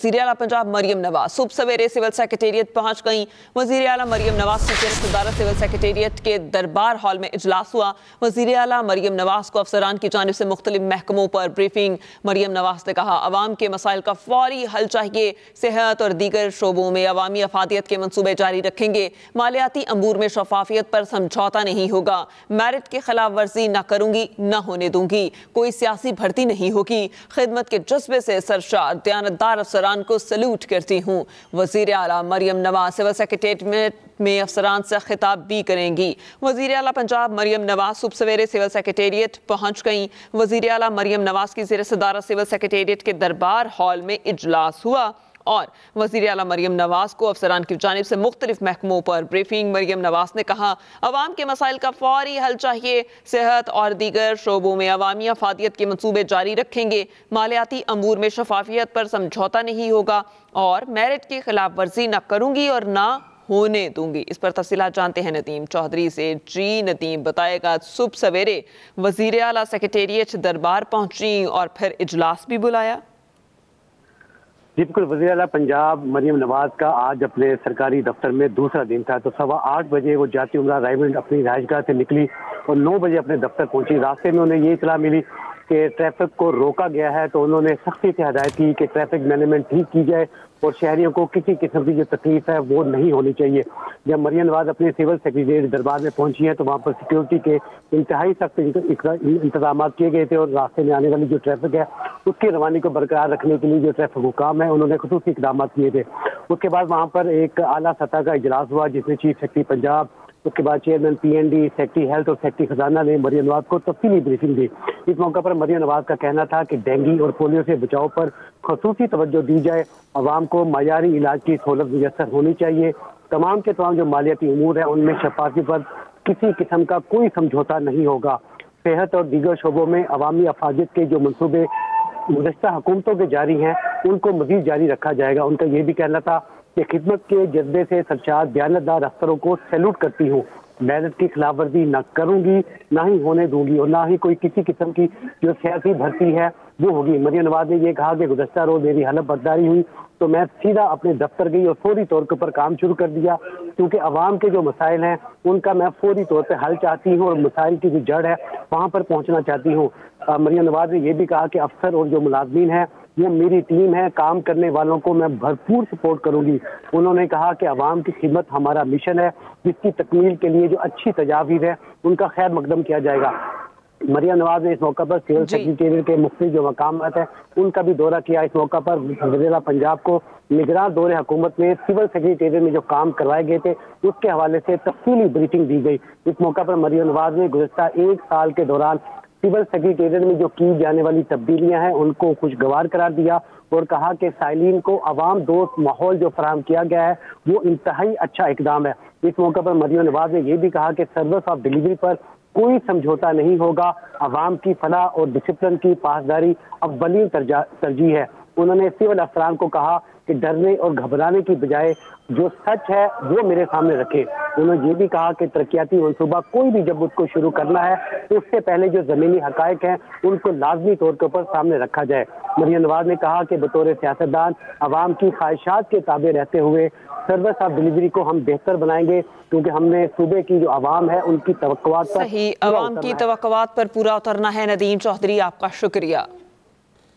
वज़ीर आला पंजाब मरियम नवाज सुबह सवेरे सिविल सेक्रेटेरिएट पहुंच गईं। वज़ीर आला मरियम नवाज की सदारत सिविल सेक्रेटेरिएट के दरबार हॉल में इजलास हुआ। वज़ीर आला मरियम नवाज को अफसरान की जानिब से मुख्तलिफ महकमों पर ब्रीफिंग। मरियम नवाज ने कहा, अवाम के मसाइल का फौरी हल चाहिए। सेहत और दीगर शोबों में अवामी अफादियत के मनसूबे जारी रखेंगे। मालियाती अमूर में शफाफियत पर समझौता नहीं होगा। मेरिट की खिलाफ वर्जी न करूंगी, न होने दूंगी। कोई सियासी भर्ती नहीं होगी। खिदमत के जज्बे से सरशार दयानतदार अफसरान को सलूट करती हूँ। वज़ीर आला मरियम नवाज सिविल सेक्रेटेरिएट में अफसरान से खिताब भी करेंगी। वज़ीर आला पंजाब मरियम नवाज सुबह सवेरे सिविल सेक्रेटेरिएट पहुंच गईं। वज़ीर आला मरियम नवाज की ज़ेर सदारत सिविल सेक्रेटेरिएट के दरबार हॉल में इजलास हुआ और वज़ीर आला मरियम नवाज को अफसरान की जानिब से मुख्तलिफ महकमों पर ब्रीफिंग। मरियम नवाज ने कहा, अवाम के मसाइल का फौरी हल चाहिए। सेहत और दीगर शोबों में अवामी अफादियत के मनसूबे जारी रखेंगे। मालियाती अमूर में शफाफियत पर समझौता नहीं होगा और मेरिट की खिलाफ वर्जी न करूंगी और न होने दूंगी। इस पर तफसीलात जानते हैं नदीम चौधरी से। जी नदीम, बताएगा, सुबह सवेरे वज़ीर आला सेक्रेटेरिएट दरबार पहुंची और फिर इजलास भी बुलाया। जी बिल्कुल, वज़ीर आला पंजाब मरियम नवाज का आज अपने सरकारी दफ्तर में दूसरा दिन था। तो 8:15 बजे वो जाती उम्रा रायमंड अपनी रहायशगाह से निकली और 9 बजे अपने दफ्तर पहुंची। रास्ते में उन्हें ये इत्तला मिली कि ट्रैफिक को रोका गया है, तो उन्होंने सख्ती से हदायत की कि ट्रैफिक मैनेजमेंट ठीक की जाए और शहरियों को किसी किस्म की जो तकलीफ है वो नहीं होनी चाहिए। जब मरियम नवाज अपने सिविल सेक्रेटेरिएट दरबार में पहुंची है तो वहाँ पर सिक्योरिटी के इंतहाई सख्त इंतजाम किए गए थे और रास्ते में आने वाली जो ट्रैफिक है उसकी रवानी को बरकरार रखने के लिए जो ट्रैफिक हुकाम है उन्होंने खुसूसी इक़दाम किए थे। उसके बाद वहाँ पर एक आला सतह का इजलास हुआ जिसमें चीफ सेक्रेटरी पंजाब, उसके बाद चेयरमैन PND, सेक्रेटरी हेल्थ और सेक्रेटरी खजाना ने मरियम नवाज को तफसीली ब्रीफिंग दी। इस मौके पर मरियम नवाज का कहना था कि डेंगू और पोलियो से बचाव पर खसूसी तवज्जो दी जाए। अवाम को मयारी इलाज की सहूलत मुयस्सर होनी चाहिए। तमाम के तमाम जो मालियाती अमूर है उनमें शफाफियत पर किसी किस्म का कोई समझौता नहीं होगा। सेहत और दीगर शोबों में अवामी अफादियत के जो मनसूबे गुज़श्ता हुकूमतों के जारी हैं उनको मज़ीद जारी रखा जाएगा। उनका ये भी कहना था कि खिदमत के जज्बे से सरशार दयानतदार अफसरों को सैल्यूट करती हूँ। मेरिट की खिलाफ वर्जी न करूंगी, ना ही होने दूंगी और ना ही कोई किसी किस्म की जो सियासी भर्ती है वो होगी। मरियम नवाज ने ये कहा कि गुज़श्ता रोज मेरी हलफ बर्दारी हुई तो मैं सीधा अपने दफ्तर गई और फौरी तौर के ऊपर काम शुरू कर दिया, क्योंकि अवाम के जो मसाइल हैं उनका मैं फौरी तौर पर हल चाहती हूँ और मसाइल की जो जड़ है वहाँ पर पहुँचना चाहती हूँ। मरियम नवाज ने यह भी कहा कि अफसर और जो मुलाजमीन हैं वो मेरी टीम है, काम करने वालों को मैं भरपूर सपोर्ट करूंगी। उन्होंने कहा कि अवाम की खिदमत हमारा मिशन है, जिसकी तकमील के लिए जो अच्छी तजावीज़ है उनका खैर मकदम किया जाएगा। मरियम नवाज ने इस मौका पर सिविल सेक्रेटेरिएट के मुख्तलिफ जो मकामात हैं उनका भी दौरा किया। इस मौका पर वज़ीर आला पंजाब को निगरान दौरे हुकूमत में सिविल सेक्रेटेरिएट में जो काम करवाए गए थे उसके हवाले से तफसीली ब्रीफिंग दी गई। इस मौका पर मरियम नवाज ने गुज़श्ता 1 साल के दौरान सिविल सेक्रेटेरिएट में जो की जाने वाली तब्दीलियां हैं उनको खुशगवार करार दिया और कहा कि साइलिन को अवाम दोस्त माहौल जो फराहम किया गया है वो इंतहाई अच्छा इकदाम है। इस मौके पर मरियम नवाज ने यह भी कहा कि सर्विस ऑफ डिलीवरी पर कोई समझौता नहीं होगा। अवाम की फलाह और डिसिप्लिन की पासदारी अव्वलीन तरजीह है। उन्होंने सिविल अफसरान को कहा कि डरने और घबराने की बजाय जो सच है वो मेरे सामने रखे। उन्होंने ये भी कहा कि तरक्याती मनसूबा कोई भी जब उसको शुरू करना है तो उससे पहले जो ज़मीनी हकायक हैं उनको लाजमी तौर के ऊपर सामने रखा जाए। मरियम नवाज ने कहा कि बतौर सियासतदान अवाम की ख्वाहिशात के ताबे रहते हुए सर्विस ऑफ डिलीवरी को हम बेहतर बनाएंगे, क्योंकि हमने सूबे की जो आवाम है उनकी तवक्कुआत पर अवाम की तवक्कुआत पर पूरा उतरना है। नदीम चौधरी, आपका शुक्रिया।